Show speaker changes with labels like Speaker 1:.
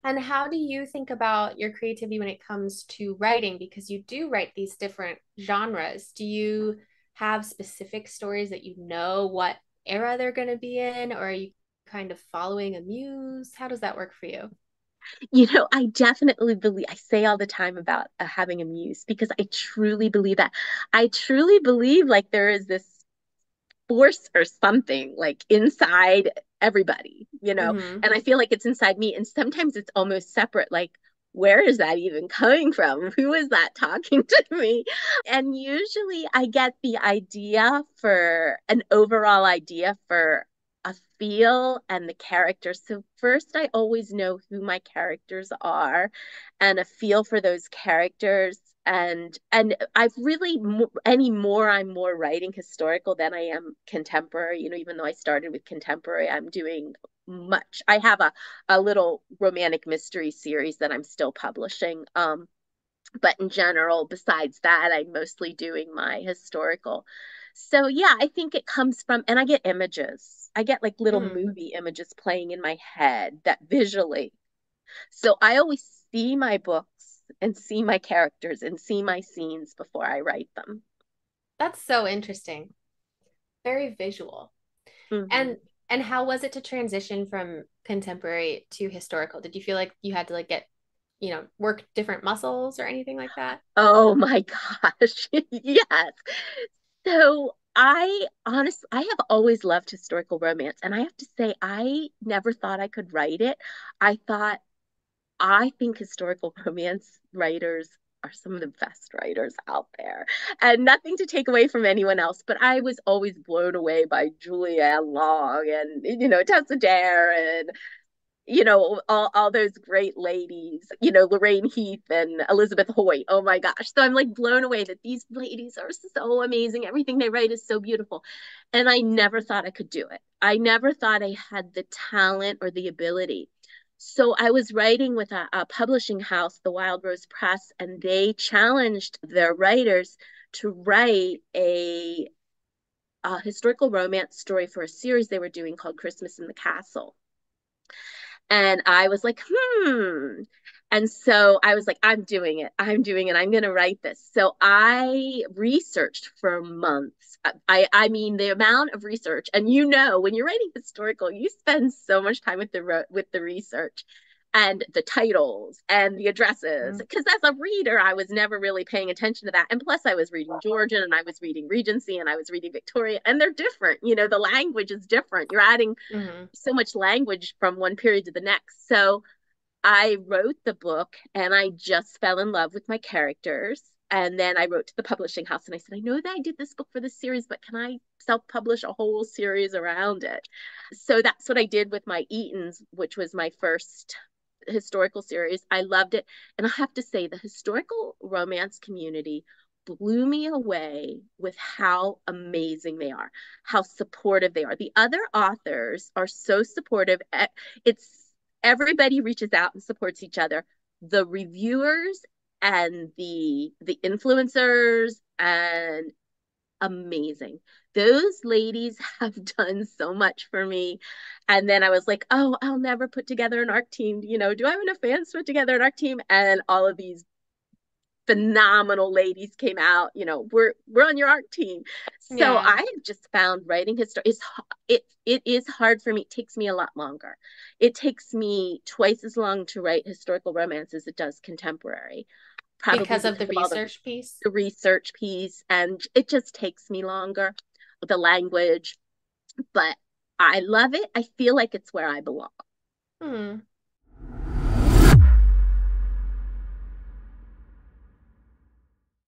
Speaker 1: And how do you think about your creativity when it comes to writing? Because you do write these different genres. Do you have specific stories that you know what era they're going to be in, or are you kind of following a muse? How does that work for you?
Speaker 2: I definitely believe, I say all the time about having a muse because I truly believe that. I truly believe like there is this force or something like inside everybody.
Speaker 1: Hmm.
Speaker 2: And I feel like it's inside me. And sometimes it's almost separate. Like, where is that even coming from? Who is that talking to me? And usually I get the idea for an overall idea for a feel and the characters. So first I always know who my characters are and a feel for those characters. And I've really anymore I'm more writing historical than I am contemporary. Even though I started with contemporary, I'm doing much. I have a little romantic mystery series that I'm still publishing. But in general, besides that, I'm mostly doing my historical. So yeah, I think it comes from, and I get images. I get like little
Speaker 1: Mm.
Speaker 2: movie images playing in my head that visually. So I always see my books and see my characters and see my scenes before I write them.
Speaker 1: That's so interesting. Very visual.
Speaker 2: Hmm.
Speaker 1: And and how was it to transition from contemporary to historical? Did you feel like you had to like get, work different muscles or anything like that?
Speaker 2: Oh my gosh. Yes. So I have always loved historical romance, and I have to say, I never thought I could write it. I thought I think historical romance writers are some of the best writers out there. And nothing to take away from anyone else, but I was always blown away by Julia Long and, Tessa Dare and, all those great ladies, Lorraine Heath and Elizabeth Hoyt. Oh my gosh. So I'm like blown away that these ladies are so amazing. Everything they write is so beautiful. And I never thought I could do it. I never thought I had the talent or the ability. So I was writing with a publishing house, the Wild Rose Press, and they challenged their writers to write a historical romance story for a series they were doing called Christmas in the Castle. And I was like, hmm. And so I was like, I'm doing it. I'm doing it. I'm going to write this. So I researched for months. I mean, the amount of research, and when you're writing historical, you spend so much time with the research and the titles and the addresses.
Speaker 1: Mm.
Speaker 2: Because as a reader, I was never really paying attention to that. And plus, I was reading Georgian and I was reading Regency and I was reading Victoria, and they're different. The language is different. You're adding
Speaker 1: Hmm.
Speaker 2: so much language from one period to the next. So I wrote the book and I just fell in love with my characters. And then I wrote to the publishing house and I said, I know that I did this book for this series, but can I self publish a whole series around it? So that's what I did with my Eatons, which was my first historical series. I loved it. And I have to say, the historical romance community blew me away with how amazing they are, how supportive they are. The other authors are so supportive. It's everybody reaches out and supports each other. The reviewers and the influencers and amazing. Those ladies have done so much for me. And then I was like, oh, I'll never put together an ARC team. Do I have enough fans to put together an ARC team? And all of these phenomenal ladies came out. We're on your ARC team. So
Speaker 1: Yeah,
Speaker 2: I have just found writing history is it is hard for me. It takes me a lot longer. It takes me twice as long to write historical romance as it does contemporary, probably
Speaker 1: because of
Speaker 2: because
Speaker 1: the
Speaker 2: of all the
Speaker 1: research piece.
Speaker 2: the research piece, and it just takes me longer, the language, but I love it. I feel like it's where I belong.
Speaker 1: Hmm.